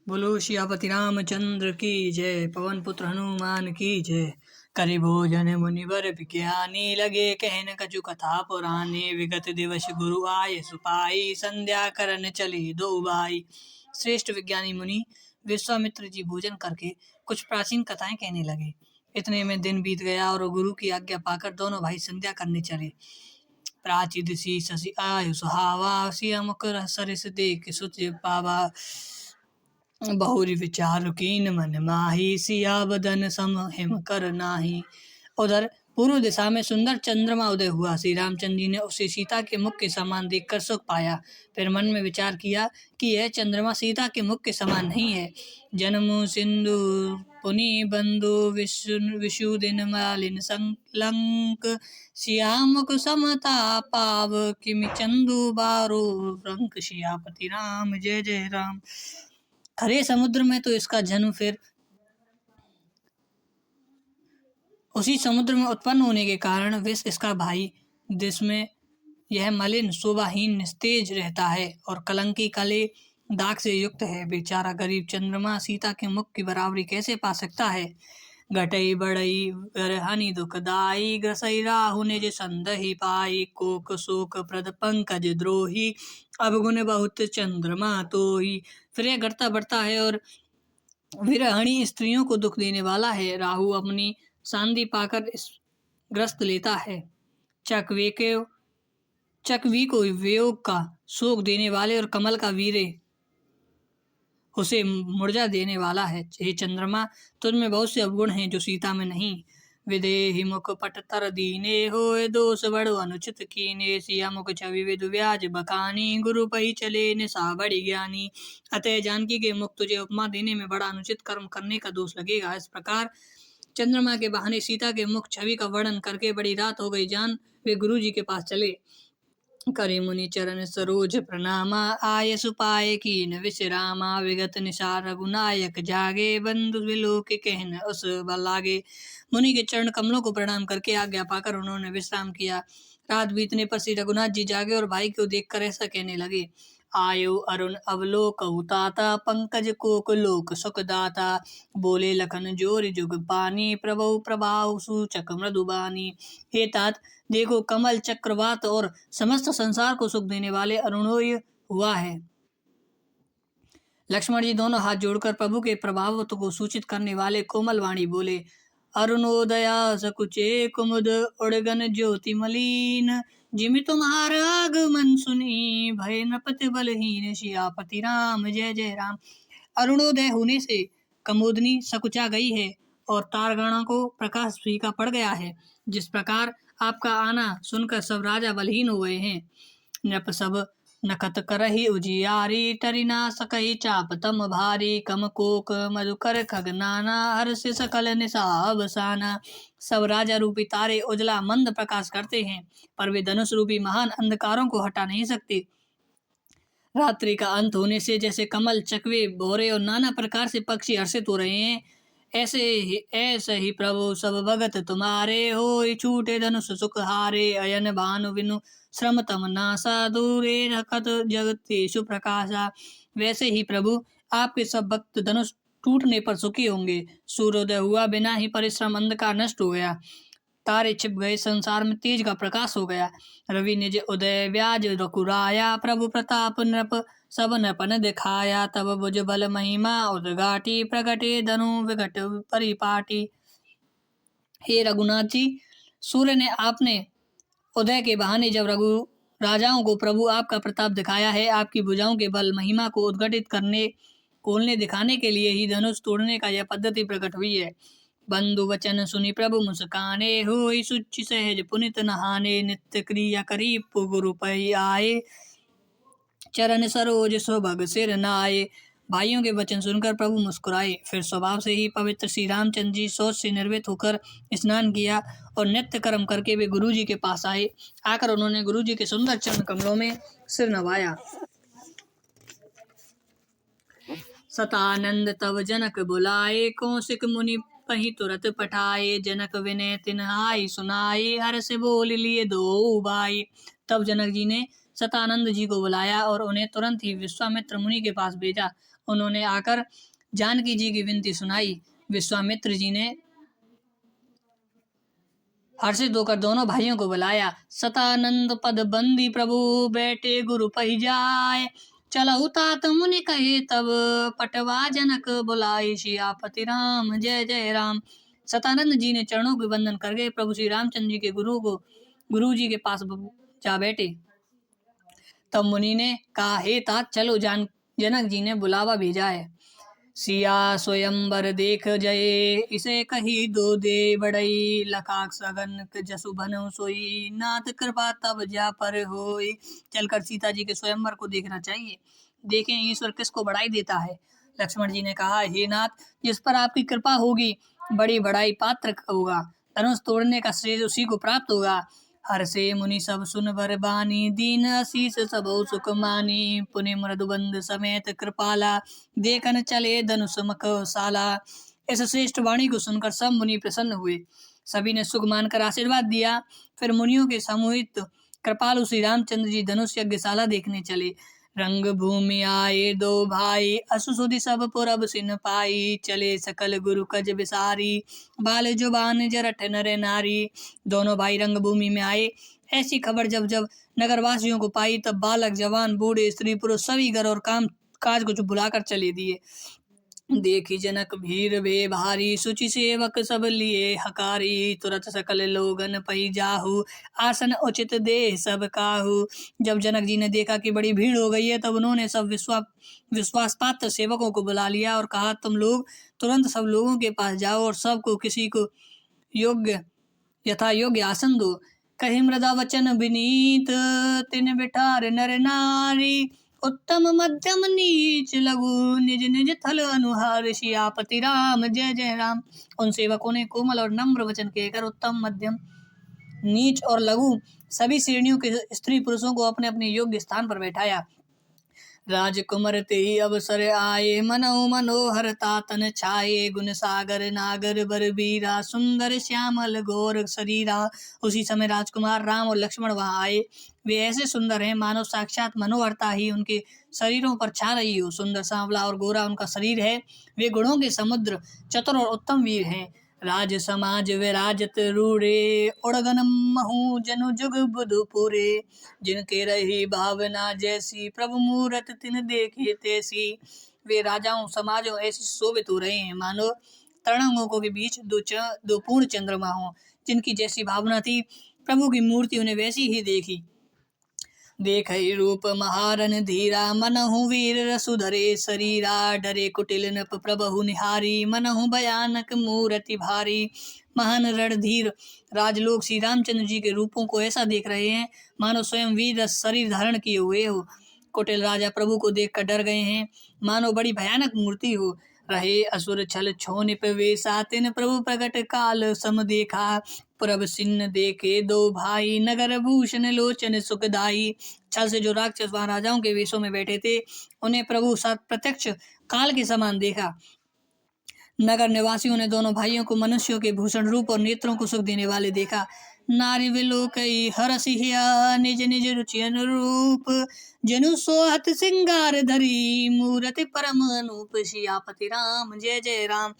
बोलो सियापति रामचंद्र की जय। पवन पुत्र हनुमान की जय। करि भोजन मुनिवर विज्ञानी लगे कहन कछु कथा पुरानी। विगत दिवस गुरु आय सुपाई संध्या करन चले दो भाई। श्रेष्ठ विज्ञानी मुनि विश्वामित्र जी भोजन करके कुछ प्राचीन कथाएं कहने लगे। इतने में दिन बीत गया और गुरु की आज्ञा पाकर दोनों भाई संध्या करने चले। प्राची सी शशि आयु सुहावा सिया मुख सरिस देख सुच पावा। बहुरी विचार कीन मन माही सिया बदन सम हिम कर नाही। उधर पूर्व दिशा में सुंदर चंद्रमा उदय हुआ। श्री रामचंद्र जी ने उसे सीता के मुख के समान देखकर सुख पाया। फिर मन में विचार किया कि यह चंद्रमा सीता के मुख के समान नहीं है। जन्म सिंधु पुनि बंधु विशु दिन मालिन संलंक। सियामुख समता पाव किमि चंदु बारो रंक। सियापति राम जय जय राम। खरे समुद्र में तो इसका जन्म फिर उसी समुद्र में उत्पन्न होने के कारण विष इसका भाई, जिसमें यह मलिन शोभाहीन निस्तेज रहता है और कलंकी काले दाग से युक्त है। बेचारा गरीब चंद्रमा सीता के मुख की बराबरी कैसे पा सकता है। घटई बढ़ई हानि दुखदाई ग्रसई राहु निज संदहि पाई। कोक शोक प्रद पंकज द्रोही अवगुण बहुत चंद्रमा तोही। फिर यह घटता बढ़ता है और विरहणी स्त्रियों को दुख देने वाला है। राहु अपनी सांधि पाकर ग्रस्त लेता है। चकवी को वियोग का शोक देने वाले और कमल का वीरे उसे मुरझा देने वाला है। हे चंद्रमा, तुझमें बहुत से अवगुण हैं जो सीता में नहीं। विदेहि मुख पट तर दीने होए दोष बड़ो अनुचित कीने। सिया मुख छवि विदु व्याज बखानी गुरु पही चले निशा बड़ी ज्ञानी। अतः जानकी के मुख तुझे उपमा देने में बड़ा अनुचित कर्म करने का दोष लगेगा। इस प्रकार चंद्रमा के बहाने सीता के मुख छवि का वर्णन करके बड़ी रात हो गई जान वे गुरु जी के पास चले। करे मुनि चरण सरोज प्रणामा आय सुपाय कीन विश्रामा। विगत निसार रघुनायक जागे बंधु विलोक कहन उस बल लागे। मुनि के चरण कमलों को प्रणाम करके आज्ञा पाकर उन्होंने विश्राम किया। रात बीतने पर श्री रघुनाथ जी जागे और भाई को देखकर ऐसा कहने लगे। आयु अरुण अवलोक ताता पंकज कोक लोक सुखदाता। बोले लखन जोर जुग पानी प्रभु प्रभाव सूचक मृदुबानी। हे तात, देखो कमल चक्रवात और समस्त संसार को सुख देने वाले अरुणोदय हुआ है। लक्ष्मण जी दोनों हाथ जोड़कर प्रभु के प्रभाव को सूचित करने वाले कोमल वाणी बोले। अरुणोदया सकुचे कुमुद उड़गन ज्योति मलिन। जिमि तुम्हार आगमन सुनी भय नपति बलहीन। सियापति राम जय जय राम। अरुणोदय होने से कमोदनी सकुचा गई है और तारगणों को प्रकाश फीका पड़ गया है। जिस प्रकार आपका आना सुनकर सब राजा बलहीन हो गए हैं। नृप सब नखत करहि उजियारी टरिना सकहि चाप तम भारी। कम कोक मधुकर खगनाना हर्ष सकल निशा अवसाना। सब राजा रूपी तारे उजला मंद प्रकाश करते हैं, पर वे धनुष रूपी महान अंधकारों को हटा नहीं सकते। रात्रि का अंत होने से जैसे कमल चकवे भौरे और नाना प्रकार से पक्षी हर्षित हो रहे हैं, ऐसे ही प्रभु सब भगत तुम्हारे होई छूटे धनुष सुख हारे। अयन भानु विनु श्रम तम नासा दूरे रखत जगतीशु प्रकाशा। वैसे ही प्रभु आपके सब भक्त धनुष टूटने पर सुखी होंगे। सूर्योदय हुआ बिना ही परिश्रम, अंधकार नष्ट हो गया, तारे छिप गए, संसार में तेज का प्रकाश हो गया। रवि निज उदय व्याज रघुराया प्रभु प्रताप नृप सब नपन दिखाया। तब भुज बल महिमा उद्घाटी प्रगटे धनु विघट परिपाटी। हे रघुनाथ जी, सूर्य ने आपने उदय के बहाने जब रघु राजाओं को प्रभु आपका प्रताप दिखाया है, आपकी भुजाओं के बल महिमा को उद्घटित करने खोलने दिखाने के लिए ही धनुष तोड़ने का यह पद्धति प्रकट हुई है। बंधु वचन सुनि प्रभु मुस्काने होई सुचि सहज पुनित नहाने। नित्य क्रिया करी गुरु पै आए चरण सरोज सुभग सिर नाये। भाइयों के वचन सुनकर प्रभु मुस्कुराए। फिर स्वभाव से ही पवित्र श्री रामचंद्र जी शौच से निर्वृत होकर स्नान किया और नित्य कर्म करके वे गुरु जी के पास आए। आकर उन्होंने गुरु जी के सुंदर चरण कमलों में सिर नवाया। सतानंद तव जनक बुलाए कौशिक मुनि पही तुरत पठाए। जनक विनय तिन्हाई सुनाई हर से बोल लिए दो भाई। तब जनक जी ने सतानंद जी को बुलाया और उन्हें तुरंत ही विश्वामित्र मुनि के पास भेजा। उन्होंने आकर जानकी जी की विनती सुनाई। विश्वामित्र जी ने हर्षित होकर दोनों भाइयों को बुलाया। सतानंद पद बंदी प्रभु बैठे गुरु पहि जाय, चलहु तात मुनि कहे तब पटवा जनक बुलाए, सियापति राम जय जय राम। सतानंद जी ने चरणों के वंदन करके प्रभु श्री रामचंद्र जी के गुरु जी के पास जा बैठे। तब मुनि ने कहा, हे तात चलो, जनक जी ने बुलावा भेजा है। सिया स्वयंवर देख जये, इसे कही दो दे बड़ई, लखाक सगन जसु भनु सोई, नाथ कृपा तब जा पर होई। चलकर सीता जी के स्वयंवर को देखना चाहिए, देखें ईश्वर किसको बढ़ाई देता है। लक्ष्मण जी ने कहा, हे नाथ, जिस पर आपकी कृपा होगी बड़ी बड़ाई पात्र होगा, धनुष तोड़ने का श्रेय उसी को प्राप्त होगा। हर्षे मुनि सब सुन बर बानी, दीन आशीष सबो सुख मानी, पुनि मृदुबंध समेत कृपाला, देखन चले धनुष मखशाला। इस श्रेष्ठ वाणी को सुनकर सब मुनि प्रसन्न हुए, सभी ने सुख मानकर आशीर्वाद दिया। फिर मुनियों के समूहित कृपालु श्री रामचंद्र जी धनुष यज्ञशाला देखने चले। रंग भूमि आए दो भाई, असु सुधि सब पुरब सिन पाई, चले सकल गुरु कज बिसारी, बाल जुबान जरठ नर नारी। दोनों भाई रंग भूमि में आए। ऐसी खबर जब जब नगरवासियों को पाई, तब बालक जवान बूढ़े स्त्री पुरुष सभी घर और काम काज को बुलाकर चले दिए। देखी जनक भीर बे भारी, सुचि सेवक सब लिए हकारी, तुरत सकल लोगन पई जाहू, आसन उचित दे सब काहू। जब जनक जी ने देखा कि बड़ी भीड़ हो गई है, तब उन्होंने सब विश्वास पात्र सेवकों को बुला लिया और कहा, तुम लोग तुरंत सब लोगों के पास जाओ और सबको किसी को यथा योग्य आसन दो। कही मृदा वचन विनीत, तिन बिठार नर नारी, उत्तम मध्यम नीच लघु, निज निज थल अनुहार, सियापति राम जय जय राम। उन सेवकों ने कोमल और नम्र वचन कहकर उत्तम मध्यम नीच और लघु सभी श्रेणियों के स्त्री पुरुषों को अपने अपने योग्य स्थान पर बैठाया। राजकुमार ते अवसर आए, मनों मनोहर तातन छाए, गुण सागर नागर बरबीरा, सुंदर श्यामल घोर शरीरा। उसी समय राजकुमार राम और लक्ष्मण वहां आए। वे ऐसे सुंदर हैं मानो साक्षात मनोहरता ही उनके शरीरों पर छा रही हो। सुंदर सांवला और गोरा उनका शरीर है। वे गुणों के समुद्र, चतुर और उत्तम वीर हैं। राज समाज विराजत रूढ़े, उड़गन महु जनु जुग बुधु पुरे, जिनके रही भावना जैसी, प्रभु मूरत तिन देखे तैसी। वे राजाओं समाजों ऐसे शोभित हो रहे हैं मानो तरणंगों के बीच दो पूर्ण चंद्रमा हों। जिनकी जैसी भावना थी, प्रभु की मूर्ति उन्हें वैसी ही देखी। देखई रूप महारन धीरा, मनहु वीर रसुधरे शरीरा, डरे कुटिल नप प्रभु निहारी, मनहु भयानक मूर्ति भारी। महान रणधीर राजलोक श्री रामचंद्र जी के रूपों को ऐसा देख रहे हैं मानो स्वयं वीर शरीर धारण किए हुए हो। कुटिल राजा प्रभु को देखकर डर गए हैं मानो बड़ी भयानक मूर्ति हो। रहे असुर छल छोनिप वेसा, तिन प्रभु प्रगट काल सम देखा, प्रभ सिन्न देखे दो भाई, नगर भूषण लोचन सुखदाई। छल से जो राक्षस वहां राजाओं के वेशों में बैठे थे, उन्हें प्रभु साथ प्रत्यक्ष काल के समान देखा। नगर निवासियों ने दोनों भाइयों को मनुष्यों के भूषण रूप और नेत्रों को सुख देने वाले देखा। नारी विलोकई हरसिया, निज निज रुचि अनुरूप, जनु सोहत सिंगार धरी, मूरति परम अनूप, सियापति राम जय जय राम।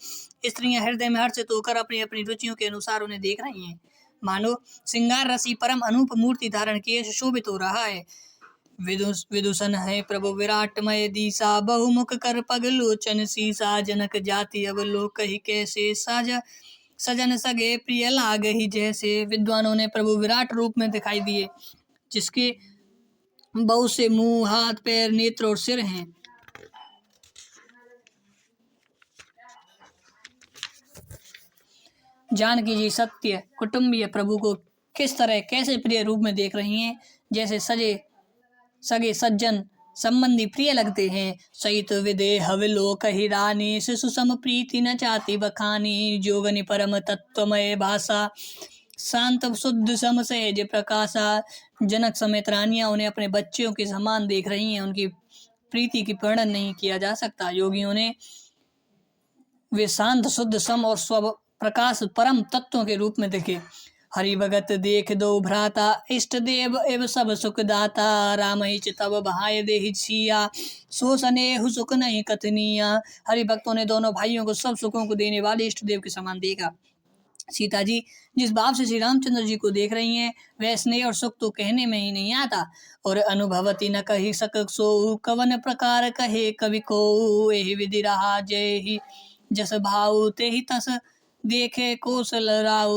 स्त्रियां हृदय में हर्षित होकर अपनी अपनी रुचियों के अनुसार उन्हें देख रही हैं, मानो सिंगार रसी परम अनूप मूर्ति धारण किए सुशोभित हो रहा है। विदूषण है प्रभु विराटमय दीसा, बहुमुख कर पगलोचन सीसा, जनक जाति अब लोक ही कैसे, सजन सगे प्रिय लाग ही जैसे। विद्वानों ने प्रभु विराट रूप में दिखाई दिए, जिसके बहुत से मुंह, हाथ, पैर, नेत्र और सिर हैं। जानकी जी सत्य कुटुंबीय प्रभु को किस तरह कैसे प्रिय रूप में देख रही हैं, जैसे सगे सज्जन संबंधी प्रिय लगते हैं। सहित विदेह विलोक ही रानी, शिशु सम प्रीति न चाति बखानी, जोगनि परम तत्वमय भाषा, शांत शुद्ध सम सहज प्रकाशा। जनक समेत रानियां उन्हें अपने बच्चों के समान देख रही हैं। उनकी प्रीति की वर्णन नहीं किया जा सकता। योगियों ने वे शांत शुद्ध सम और स्व प्रकाश परम तत्वों के रूप में देखे। हरि भगत देख दो भ्राता, इष्ट देव एव सब सुख दाता। राम ही चितव भाई देहि सिया, सो स्नेहु सुख नहीं कथनिया। हरि भक्तों ने दोनों भाइयों को सब सुखों को देने वाले इष्ट देव के समान देखा। सीता जी जिस भाव से श्री रामचंद्र जी को देख रही हैं वह स्नेह और सुख तो कहने में ही नहीं आता। और अनुभवती न कही सक सो, कवन प्रकार कहे कवि को। एहि विधि रहा जय ही जस भाव, ते ही तस देखे कौशल राव।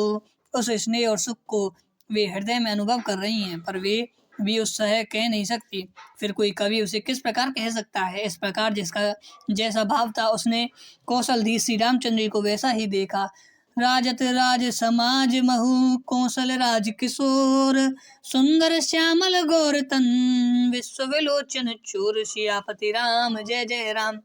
उस स्नेह और सुख को वे हृदय में अनुभव कर रही हैं, पर वे भी उस सह कह नहीं सकती। फिर कोई कवि उसे किस प्रकार कह सकता है। इस प्रकार जिसका जैसा भाव था उसने कौशलधीश श्री रामचंद्र जी को वैसा ही देखा। राजत राज समाज महु, कौशल राज किशोर। सुंदर श्यामल गौर तन, विश्व विलोचन चोर। सियापति राम जय जय राम।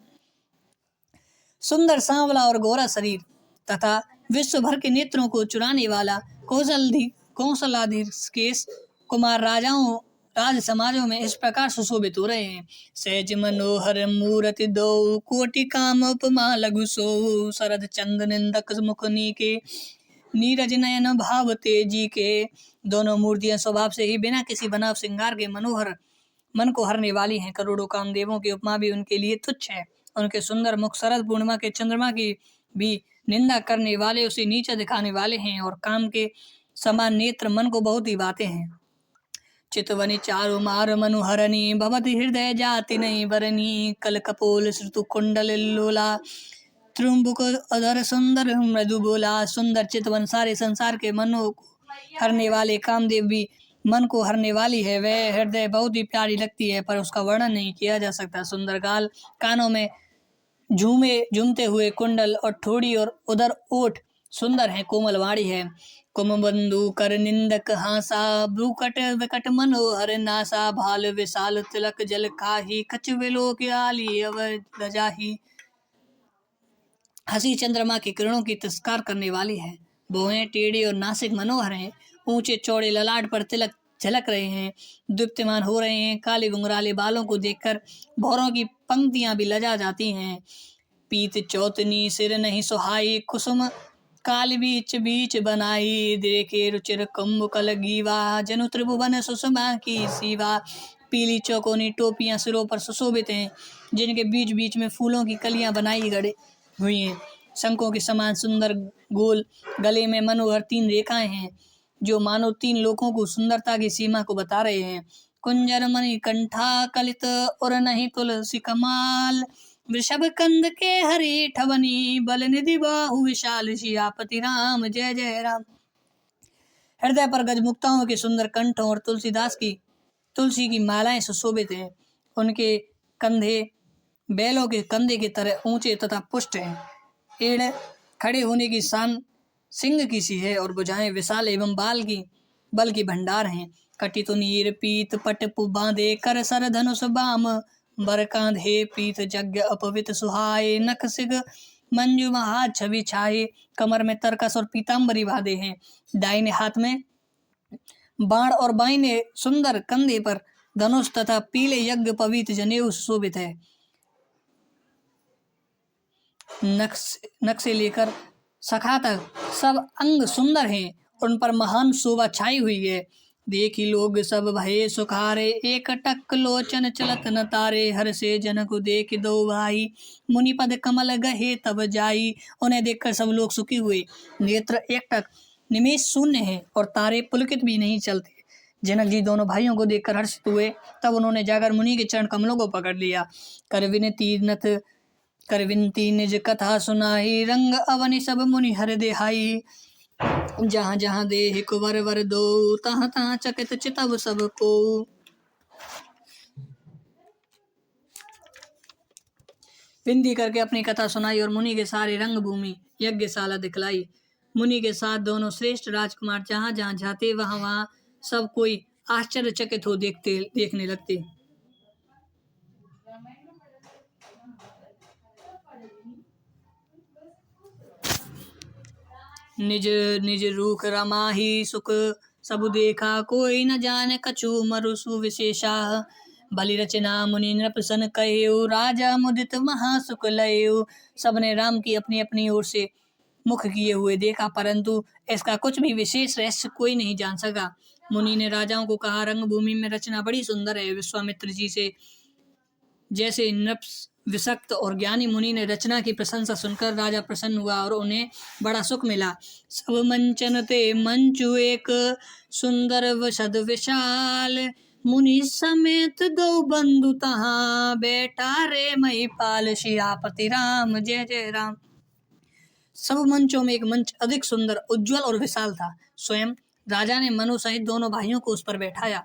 सुंदर सांवला और गोरा शरीर तथा विश्व भर के नेत्रों को चुराने वाला कौशलाधीश केश कुमार राजाओं राज समाजों में इस प्रकार सुशोभित हो रहे हैं। सहज मनोहर मूर्ति दो, कोटि काम उपमा लघु सो। शरद चंद निंदक मुखनी के, नीरज नयन भाव तेजी के। दोनों मूर्तियां स्वभाव से ही बिना किसी बनाव श्रृंगार के मनोहर मन को हरने वाली हैं। करोड़ों कामदेवों की उपमा भी उनके लिए तुच्छ है। उनके सुंदर मुख शरद पूर्णिमा के चंद्रमा की भी निंदा करने वाले, उसे नीचा दिखाने वाले हैं। और काम के समान नेत्र मन को बहुत ही भाते हैं। चितवनी चारु मार मनुहरणी, भवति हृदय जाति नहीं बरनी। कल कपोल श्रुतु कुंडल लोला, त्रुम्बुक अधर सुंदर मृदु बोला। सुंदर चितवन सारे संसार के मनो को हरने वाले कामदेव भी मन को हरने वाली है। वह हृदय बहुत ही प्यारी लगती है, पर उसका वर्णन नहीं किया जा सकता। सुंदर गाल, कानों में झूमते हुए कुंडल और ठोड़ी और उधर ओठ सुंदर है, कोमल वाणी है। कुमबंधु कर निंदक हासा, ब्रुकट विकट मनोहर नासा। भाल विशाल तिलक जल खाही, कछ विलोक आली अवध जाही। हंसी चंद्रमा की किरणों की तिरस्कार करने वाली है। भौहें टेढ़ी और नासिक मनोहर हैं। ऊंचे चौड़े ललाट पर तिलक झलक रहे हैं, दीप्तिमान हो रहे हैं। काले घुंघराले बालों को देखकर भौरों की पंक्तियां भी लजा जाती हैं। पीत चौतनी सिर नहीं सुहाई, कुसुम काल बीच बीच बनाई। देखे रुचिर कुंभ कल गीवा, जनु त्रिभुवन सुषमा की सीवा। पीली चौकोनी टोपियां सिरों पर सुशोभित हैं, जिनके बीच बीच में फूलों की कलियां बनाई गड़े हुई हैं। शंखों के समान सुंदर गोल गले में मनोहर 3 रेखाएं हैं, जो मानो 3 लोकों को सुंदरता की सीमा को बता रहे हैं। कुंजर मणि कंठा कलित, और नहीं तुलसी कमाल। वृषभ कंद के हरि ठवनी, बल निधि बाहु विशाल। सियापति राम जय जय राम। हृदय पर गजमुक्ताओं के सुंदर कंठों और तुलसी की मालाएं सुशोभित हैं। उनके कंधे बैलों के कंधे की तरह ऊंचे तथा पुष्ट हैं। एड़ खड़े होने की शान सिंह की सी है, और भुजाएं विशाल एवं बल की भंडार हैं। कटित नीर पीत पट बांधे, कर सर धनुष बाम बर कांधे। पीत यज्ञ अपवित सुहाए, नख सिग मंजू महा छवि छाए। कमर में तरकस और पीताम्बरी बांधे हैं। दाहिने हाथ में बाण और बाइने सुंदर कंधे पर धनुष तथा पीले यज्ञ पवित जनेऊ सुशोभित है। नख से लेकर सखा तक सब अंग सुंदर हैं, उन पर महान शोभा छाई हुई है। देखी लोग सब भये सुखारे, एक टक लोचन चलत न तारे। हर से जन को देख दो भाई, मुनिपद कमल गहे तब जाई। उन्हें देखकर सब लोग सुखी हुए, नेत्र एक टक निमेष शून्य है, और तारे पुलकित भी नहीं चलते। जनक जी दोनों भाइयों को देखकर हर्षित हुए। तब उन्होंने जाकर मुनि के चरण कमलों को पकड़ लिया। कर विनती निज कथा सुनाई, रंग अवनि सब मुनि हर देहाई। जहाँ जहाँ देह को वर वर दो, तहाँ तहाँ चकित चितव सब को। विनती करके अपनी कथा सुनाई और मुनि के सारे रंग भूमि यज्ञशाला दिखलाई। मुनि के साथ दोनों श्रेष्ठ राजकुमार जहाँ जहाँ जाते वहाँ वहाँ सब कोई आश्चर्यचकित हो देखने लगते। निज निज रूख रमाही सुख, सब देखा कोई न जाने कछु मरुसु विशेषा। बलि रचना मुनि नृपसन कहेउ, राजा मुदित महासुख लयउ। सबने राम की अपनी अपनी ओर से मुख किए हुए देखा, परंतु इसका कुछ भी विशेष रहस्य कोई नहीं जान सका। मुनि ने राजाओं को कहा, रंगभूमि में रचना बड़ी सुंदर है। विश्वामित्र जी से जैसे विषक्त और ज्ञानी मुनि ने रचना की प्रशंसा सुनकर राजा प्रसन्न हुआ और उन्हें बड़ा सुख मिला। सब मंचन ते मंचु एक सुंदर वसद विशाल, मुनि समेत दो बंधु तहाँ बैठा रे महिपाल, सियापति राम जय जय राम। सब मंचों में एक मंच अधिक सुंदर, उज्जवल और विशाल था। स्वयं राजा ने मनु सहित दोनों भाइयों को उस पर बैठाया।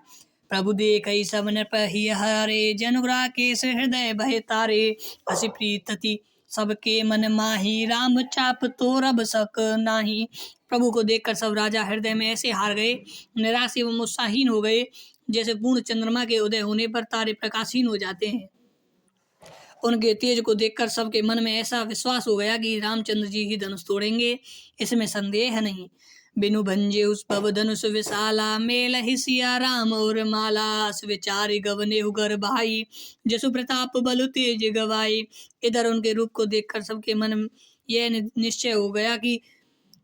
प्रभु देखई सब नृप ही हरे, जनुग्रा के हृदय बहे तारे, हसी प्रीतति सबके मन माही, राम चाप तो रब सक नाही। प्रभु को देखकर सब राजा हृदय में ऐसे हार गए, निराश एवं उत्साहीन हो गए, जैसे पूर्ण चंद्रमा के उदय होने पर तारे प्रकाशहीन हो जाते हैं। उनके तेज को देखकर सबके मन में ऐसा विश्वास हो गया कि रामचंद्र जी ही धनुष तोड़ेंगे, इसमें संदेह नहीं। बिनु भंजे उस पव धनुष विशाला, मेल ही सिया राम और माला, विचारि गवने उगर भाई, जसु प्रताप बलु तेज गवाई। इधर उनके रूप को देखकर सबके मन में यह निश्चय हो गया कि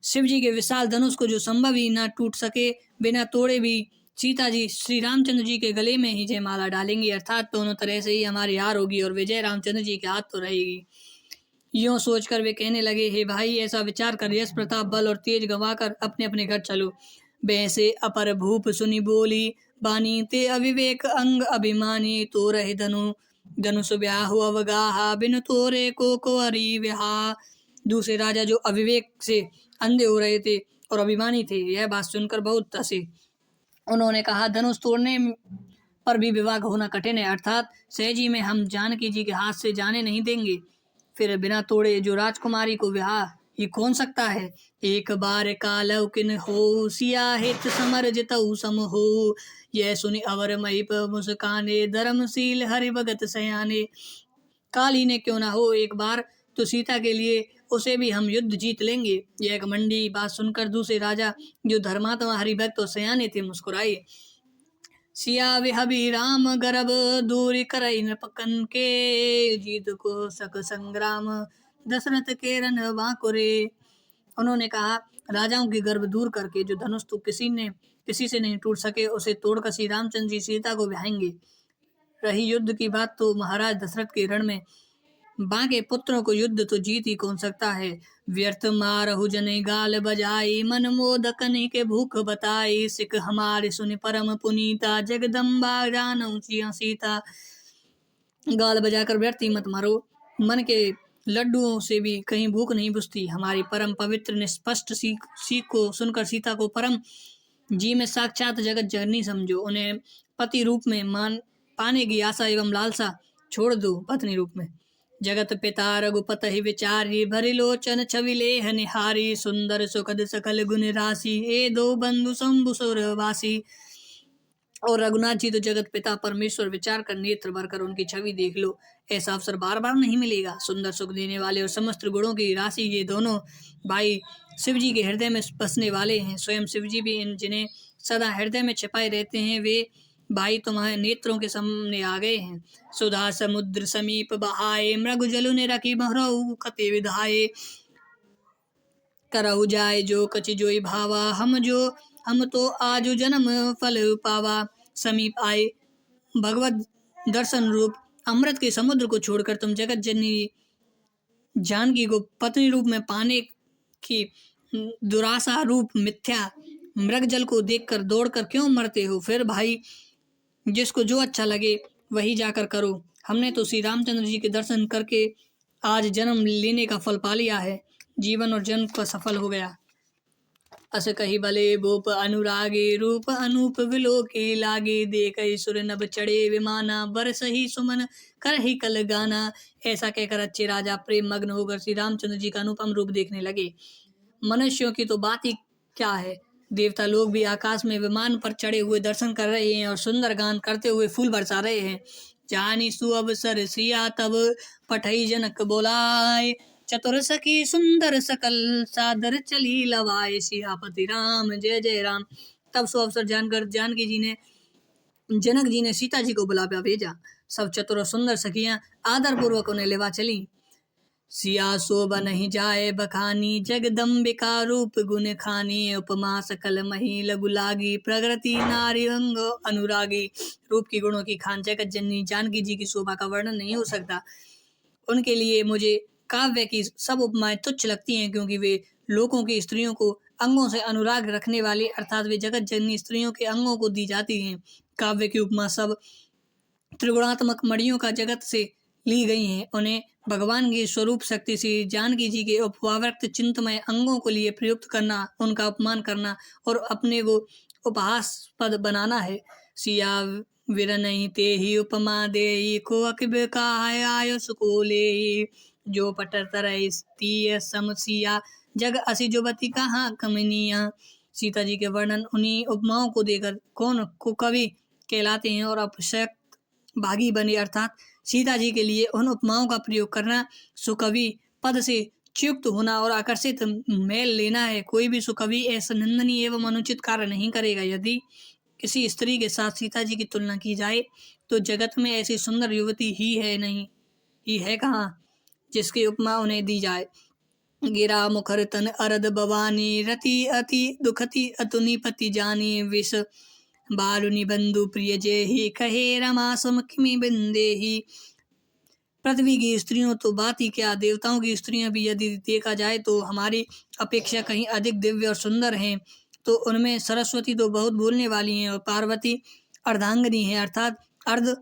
शिव जी के विशाल धनुष को जो संभव ही न टूट सके, बिना तोड़े भी सीता जी श्री रामचंद्र जी के गले में ही जयमाला डालेंगी, अर्थात दोनों तरह से ही हमारी हार होगी और विजय रामचंद्र जी के हाथ तो रहेगी। यूं सोचकर वे कहने लगे, हे भाई, ऐसा विचार कर यश प्रताप बल और तेज गंवाकर अपने अपने घर चलो। वैसे अपर भूप सुनी बोली बानी, ते अविवेक अंग अभिमानी, तो रहे धनुष ब्याहु अवगाहा, बिन तोरे को हरि विहा। दूसरे राजा जो अविवेक से अंधे हो रहे थे और अभिमानी थे, यह बात सुनकर बहुत हंसे। उन्होंने कहा, धनुष तोड़ने पर भी विवाह होना कठिन है, अर्थात सहजी में हम जानकी जी के हाथ से जाने नहीं देंगे। फिर बिना तोड़े जो राजकुमारी को विवाह ये कौन सकता है। एक बार कालव किन हो, सिया हित समर जितऊ सम हो, यह सुनि अवर महिप मुस्काने, धर्मशील हरि भगत सयाने। काल ही ने क्यों ना हो, एक बार तो सीता के लिए उसे भी हम युद्ध जीत लेंगे। यह घमंडी बात सुनकर दूसरे राजा जो धर्मात्मा हरिभक्त और सयाने थे मुस्कुराए। सिया विहबी राम गर्भ, दूर करई नृपकन के, जीत को सक संग्राम, दशरथ के रन बांकुरे। उन्होंने कहा, राजाओं की गर्भ दूर करके जो धनुष तो किसी से नहीं टूट सके, उसे तोड़कर श्री रामचंद्र जी सीता को ब्याहेंगे। रही युद्ध की बात, तो महाराज दशरथ के रण में बाके पुत्रों को युद्ध तो जीत ही कौन सकता है। व्यर्थ मारहु जने गाल बजाई, मन मोदकन के भूख बताई, सिख हमारे सुनि परम पुनीता, जगदम्बा जानऊ सीता। गाल बजाकर व्यर्थ ही मत मारो, मन के लड्डुओं से भी कहीं भूख नहीं बुझती। हमारी परम पवित्र निष्पष्ट सीख को सुनकर सीता को परम जी में साक्षात जगत जननी समझो। उन्हें पति रूप में पाने की आशा एवं लालसा छोड़ दो पत्नी रूप में। जगत पिता रघुपत ही विचारी, भरि लोचन छवि लेह निहारी, सुंदर सुखद सकल गुण राशि, ए दो बंधु शंभु सुरवासी। और रघुनाथ जी तो जगत पिता परमेश्वर, विचार कर नेत्र भरकर उनकी छवि देख लो, ऐसा अवसर बार बार नहीं मिलेगा। सुंदर सुख देने वाले और समस्त गुणों की राशि ये दोनों भाई शिव जी के हृदय में बसने वाले हैं। स्वयं शिव जी भी जिन्हें सदा हृदय में छिपाए रहते हैं, वे भाई तुम्हारे नेत्रों के सामने आ गए हैं। सुधा समुद्र समीप बहाए, मृग जलु ने रखी बहरऊ कते विधाए, करहु जाए जो कछ जोई भावा, हम तो आजु जन्म फल पावा। समीप आए भगवत दर्शन रूप अमृत के समुद्र को छोड़कर तुम जगत जननी जानकी को पत्नी रूप में पाने की दुराशा रूप मिथ्या मृग जल को देखकर दौड़कर क्यों मरते हो। फिर भाई, जिसको जो अच्छा लगे वही जाकर करो। हमने तो श्री रामचंद्र जी के दर्शन करके आज जन्म लेने का फल पा लिया है, जीवन और जन्म का सफल हो गया। अस कही भले भूप अनुरागे, रूप अनूप विलोके लागे, देख सुर नभ चढ़े विमाना, बरस ही सुमन कर ही कल गाना। ऐसा कहकर अच्छे राजा प्रेम मग्न होकर श्री रामचंद्र जी का अनुपम रूप देखने लगे। मनुष्यों की तो बात ही क्या है, देवता लोग भी आकाश में विमान पर चढ़े हुए दर्शन कर रहे हैं और सुंदर गान करते हुए फूल बरसा रहे हैं। जानी सुअवसर सिया तब पठई जनक बोलाए, चतुर सखी सुंदर सकल सादर चली लवाए, सियापति राम जय जय राम। तब सुअवसर जानकर जानकी जी ने जनक जी ने सीता जी को बुला भेजा। सब चतुर और सुंदर सखियां आदर पूर्वक उन्हें लेवा चली। सिया शोभा नहीं जाए बखानी, जगदम्बिका रूप गुण खानी। उपमा सकल मही लघु लागी, प्रकृति नारी अंग अनुरागी। रूप की गुणों की खान जगत जननी जानकी जी की शोभा का वर्णन नहीं हो सकता। उनके लिए मुझे काव्य की सब उपमाएं तुच्छ लगती हैं, क्योंकि वे लोगों की स्त्रियों को अंगों से अनुराग रखने वाली, अर्थात वे जगत जननी स्त्रियों के अंगों को दी जाती हैं। काव्य की उपमा सब त्रिगुणात्मक मणियों का जगत से ली गई हैं। उन्हें भगवान की स्वरूप शक्ति श्री जानकी जी के उपवावर्त चिंतमय अंगों को लिए प्रयुक्त करना, उनका अपमान करना और अपने को उपहासपद बनाना है। सिया विरनहि ते ही उपमा देहि, को अकिब काय आय सुको लेहि। जो पटर तरह स्तीय समसिया, जग असि जुबति कहाँ कमनिया। सीता जी के वर्णन उन्हीं उपमाओं को देकर कौन को कवि कहलाते हैं और अपशक्त भागी बने, अर्थात सीता जी के लिए उन उपमाओं का प्रयोग करना सुकवि पद से च्युक्त होना और आकर्षित मेल लेना है। कोई भी सुकवि ऐसा निंदनीय एवं अनुचित कार्य नहीं करेगा। यदि किसी स्त्री के साथ सीता जी की तुलना की जाए तो जगत में ऐसी सुंदर युवती ही है नहीं, ही है कहाँ जिसकी उपमा उन्हें दी जाए। गिरा मुखर तन अरद भवानी, रति अति दुखति अतुनि पति जानी। विष बारुनि बंधु प्रिय जेहि, कहे रमा समुखी बिंदेहि। पृथ्वी की स्त्रियों तो बात ही क्या, देवताओं की स्त्रियां भी यदि देखा जाए तो हमारी अपेक्षा कहीं अधिक दिव्य और सुंदर हैं। तो उनमें सरस्वती तो बहुत बोलने वाली हैं और पार्वती अर्धांगिनी है, अर्थात अर्ध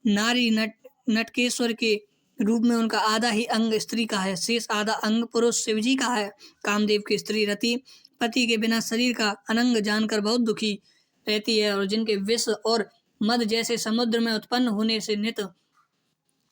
नारी नटकेश्वर के रूप में उनका आधा ही अंग स्त्री का है, शेष आधा अंग पुरुष शिवजी का है। कामदेव की स्त्री रति पति के बिना शरीर का अनंग जानकर बहुत दुखी रहती है और जिनके विष और मद जैसे समुद्र में उत्पन्न होने से नित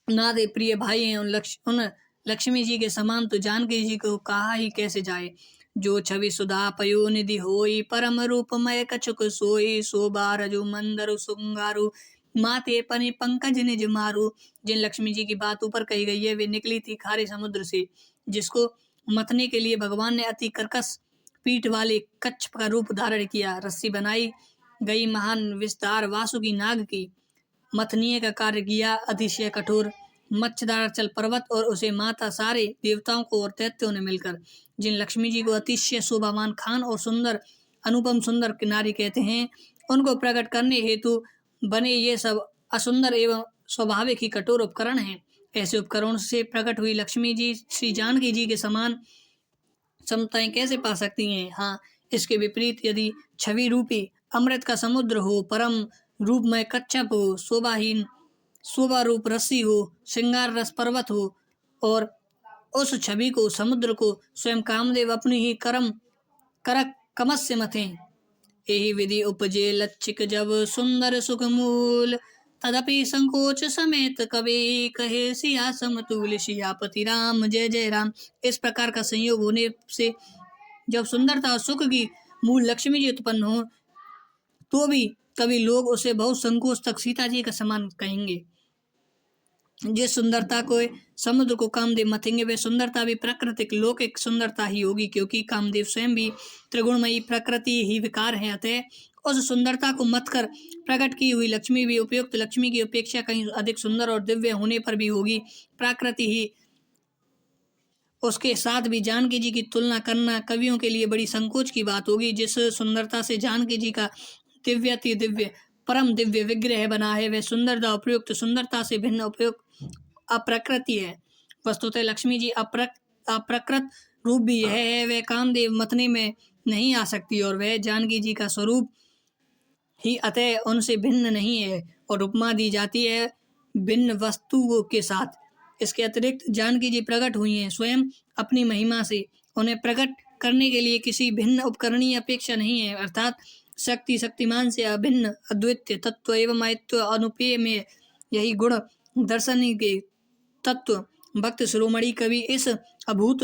नादे प्रिय भाई हैं। उन लक्ष्मी जी के समान तो जानकी जी को कहा ही कैसे जाए। जो छवि सुधा पयो निधि होई, परम रूपमय कछुक सोई। शोभा रजु मंदरु सुंगारु, माते पनि पंकज निज मारू। जिन लक्ष्मी जी की बात ऊपर कही गई है वे निकली थी खारे समुद्र से, जिसको मतने के लिए भगवान ने अति कर्कश पीठ वाले कच्छ का रूप धारण किया। रस्सी बनाई गई महान विस्तार वासुकी नाग की, मथनीय का कार्य किया अतिशय कठोर मच्छदार चल पर्वत और उसे माता सारे देवताओं को और दैत्यों ने मिलकर। जिन लक्ष्मी जी को अतिशय शोभावान खान और सुंदर अनुपम सुंदर किनारी कहते हैं, उनको प्रकट करने हेतु बने ये सब असुंदर एवं स्वाभाविक ही कठोर उपकरण हैं। ऐसे उपकरण से प्रकट हुई लक्ष्मी जी श्री जानकी जी के समान समताएं कैसे पा सकती हैं। हाँ, इसके विपरीत यदि छवि रूपी अमृत का समुद्र हो, परम रूप में कच्छप हो, शोभाहीन शोभा रूप रस्सी हो, श्रृंगार रस पर्वत हो और उस छवि को समुद्र को स्वयं कामदेव अपनी ही करक कमस से मथें। यही विधि उपजे लच्छिक जब सुंदर सुख मूल, तदपि संकोच समेत कवि कहे सिया समतुल। सियापति राम जय जय राम। इस प्रकार का संयोग होने से जब सुंदरता और सुख की मूल लक्ष्मी जी उत्पन्न हो तो भी कभी लोग उसे बहुत संकोच तक सीता जी का समान कहेंगे। जिस सुंदरता को समुद्र को कामदेव मथेंगे वे सुंदरता भी प्राकृतिक लौकिक सुंदरता ही होगी, क्योंकि कामदेव स्वयं भी त्रिगुणमयी प्रकृति ही विकार है। अतः उस सुंदरता को मत कर प्रकट की हुई लक्ष्मी भी उपयुक्त लक्ष्मी की अपेक्षा कहीं अधिक सुंदर और दिव्य होने पर भी होगी। प्रकृति ही उसके साथ भी जानकी जी की तुलना करना कवियों के लिए बड़ी संकोच की बात होगी। जिस सुंदरता से जानकी जी का दिव्याति दिव्य परम दिव्य विग्रह बना है वह सुंदरता उपयुक्त सुंदरता से भिन्न उपयुक्त अप्रकृति है। वस्तुतः लक्ष्मी जी अप्रकृत रूप भी यह है, वह कामदेव मतने में नहीं आ सकती और वह जानकी जी का स्वरूप ही अतः उनसे भिन्न नहीं है और उपमा दी जाती है भिन्न वस्तुओं के साथ। इसके अतिरिक्त जानकी जी प्रकट हुई हैं स्वयं अपनी महिमा से, उन्हें प्रकट करने के लिए किसी भिन्न उपकरणीय अपेक्षा नहीं है, अर्थात शक्ति शक्तिमान से अभिन्न अद्वितीय तत्व एवं अद्वितीय अनुपेय में यही गुण दर्शन के तत्व भक्त शिरोमणि कवि इस अभूत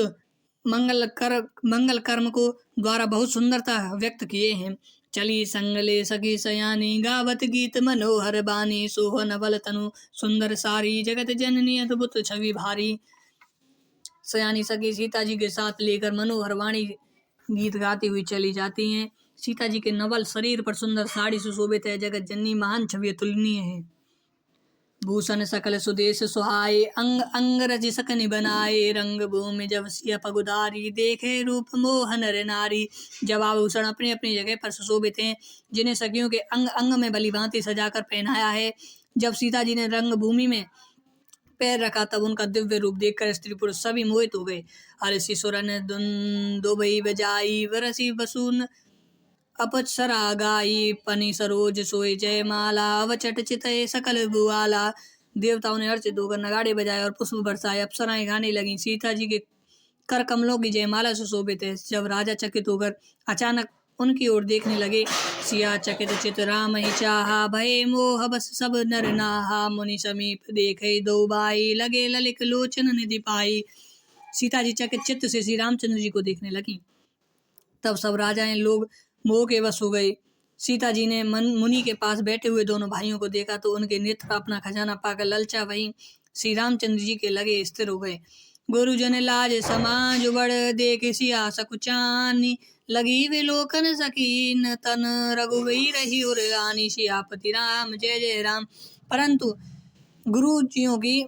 मंगल कर्म को द्वारा बहुत सुंदरता व्यक्त किए हैं। चली संगले सखी सयानी, गावत गीत मनोहर बानी। सोहन बल तनु सुंदर सारी, जगत जननी अद्भुत छवि भारी। सयानी सखी सीता जी के साथ लेकर मनोहर वाणी गीत गाती हुई चली जाती हैं। सीता जी के नवल शरीर पर सुंदर साड़ी सुशोभित है। जगत जननी महान छवि अतुलनीय है। भूषण सकल सुदेश सुहाए, अंग अंग रज सकनि बनाए, रंग भूमि जब सिया पगुधारी, देखे रूप मोह नर नारी। जब आभूषण अपनी अपनी जगह पर सुशोभित हैं, जिन्हें सखियों के अंग अंग में भली भांति सजाकर पहनाया है। जब सीता जी ने रंग भूमि में पैर रखा तब उनका दिव्य रूप देखकर स्त्री पुरुष सभी मोहित हो गए। हर्षि सुरन दुबई बजाई, वरसी बसून अपचरा गाई, पनी सरोज सोए जय माला, अवचट चितय सकल भुआला। देवताओं ने हर्षित होकर नगाड़े बजाए और पुष्प बरसाए, अप्सराएं गाने लगी। सीता जी के कर कमलों की जयमाला से शोभित है। जब राजा चकित होकर अचानक उनकी ओर देखने लगे, सिया चकित चित राम ही चाहा, भय मोह बस सब नर नाहा, मुनि समीप देखे दो बाई, लगे ललित लोचन निधि पाई। सीता जी चकित चित्त से श्री रामचंद्र जी को देखने लगी। तब सब राजाएं लोग मोह के वश हो गए। सीता जी ने मुनि के पास बैठे हुए दोनों भाइयों को देखा तो उनके नेत्र अपना खजाना पाकर ललचा वहीं श्री रामचंद्र जी के लगे स्थिर हो गए। गुरुजन लाज समाज बड़, देख सिया सकुचानी, लगी विलोकन सकीन, तन रघुवीर ही उर रानी, सियापति राम जय जय राम। परंतु गुरु जियों की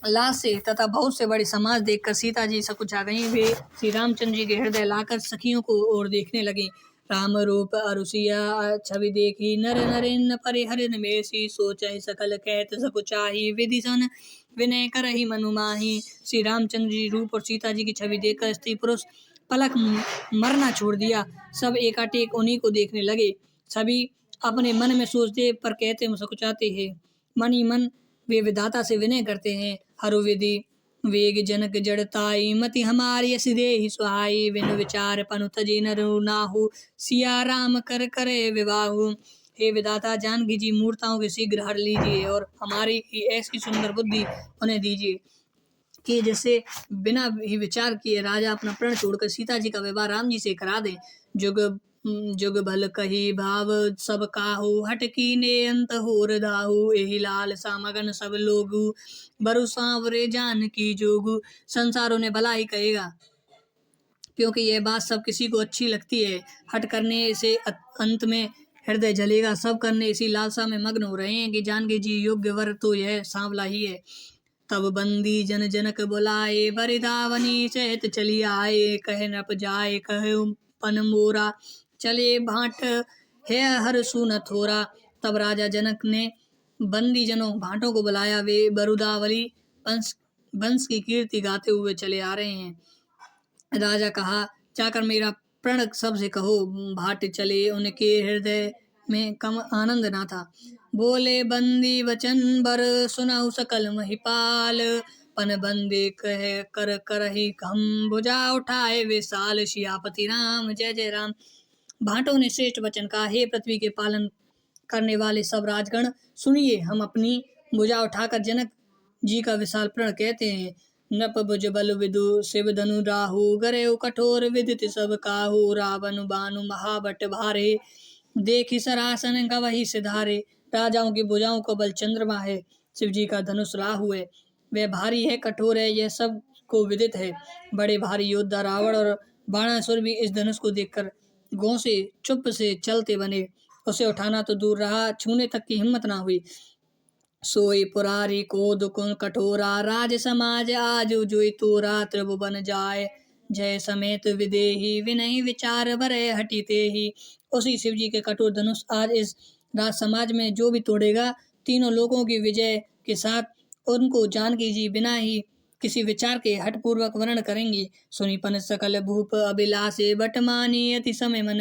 लाश से तथा बहुत से बड़े समाज देखकर सीता जी सकुचा गई। वे श्री रामचंद्र जी के हृदय लाकर सखियों को और देखने लगे। राम रूप अरुसिया छवि देखी, नर नरेन परिहरिन मेसी, सोचहि सकल कहत सकुचाही, विधि सन विनय करहि मनु माही। श्री रामचंद्र जी रूप और सीता जी की छवि देखकर स्त्री पुरुष पलक मरना छोड़ दिया। सब एकाटेक उन्हीं को देखने लगे। सभी अपने मन में सोचते पर कहते सकुचाते हैं। मन ही मन वे विधाता से विनय करते हैं। हरु विधि वेग जनक जड़ताई, मति हमारी यस देहि सुहाई, बिनु विचार पनु तजे नरु नाहु, सिया राम कर करे विवाहु। हे विधाता, जानकी जी मूर्ताओं के शीघ्र हर लीजिए और हमारी ऐसी सुंदर बुद्धि उन्हें दीजिए कि जिससे बिना ही विचार किए राजा अपना प्रण छोड़कर सीता जी का विवाह राम जी से करा दे। जुग जुग भल कही भाव सब काहू, हट कीने अंत होर दाहू, एहि लाल सामगन सब लोगू, बरु सांवरे जान की जोगू। संसार उन्हें भला ही कहेगा क्योंकि यह बात सब किसी को अच्छी लगती है। हट करने से अंत में हृदय जलेगा। सब करने इसी लालसा में मग्न हो रहे हैं कि जानकी जी योग्य वर तो यह सांवला ही है। तब बंदी जन जनक बुलाए, बरिदावनी सहित चली आए, कह नप जाए कह पन मोरा, चले भाट है हर सुन थोरा। तब राजा जनक ने बंदी जनों भाटों को बुलाया। वे बरुदावली वंश की कीर्ति गाते हुए चले आ रहे हैं। राजा कहा, जाकर मेरा प्रण सबसे कहो। भाट चले, उनके हृदय में कम आनंद ना था। बोले बंदी वचन बर, सुनहु सकल महिपाल, पन बंदे कह कर करहि हम, भुजा उठाए विशाल, सियापति राम जय जय राम। भाटों ने श्रेष्ठ वचन कहा, हे पृथ्वी के पालन करने वाले सब राजगण, सुनिए, हम अपनी भुजा उठाकर जनक जी का विशाल प्रण कहते हैं। नप भुज बल विदु शिव धनु राहु, गरे कठोर विदित सब काहू, रावण बानु महाबट भारे, देखि सरासन गवही सिधारे। राजाओं की भुजाओं का बल चंद्रमा है, शिव जी का धनुष राहु है। वह भारी है, कठोर है, यह सब को विदित है। बड़े भारी योद्धा रावण और बाणासुर भी इस धनुष को देखकर गौ से चुप से चलते बने। उसे उठाना तो दूर रहा, छूने तक की हिम्मत ना हुई। सोई पुरारी को दुकुन कठोरा, राज समाज आज जोई तोरा, त्रिभुवन जाय जय समेत विदेही, विनय विचार वरय हटिते ही। उसी शिव जी के कठोर धनुष आज इस राज समाज में जो भी तोड़ेगा, तीनों लोगों की विजय के साथ उनको जानकी जी बिना ही किसी विचार के हठ पूर्वक वर्ण करेंगी। सुनिपन सकल भूप अभिलाषे, बट मानी अति समय मन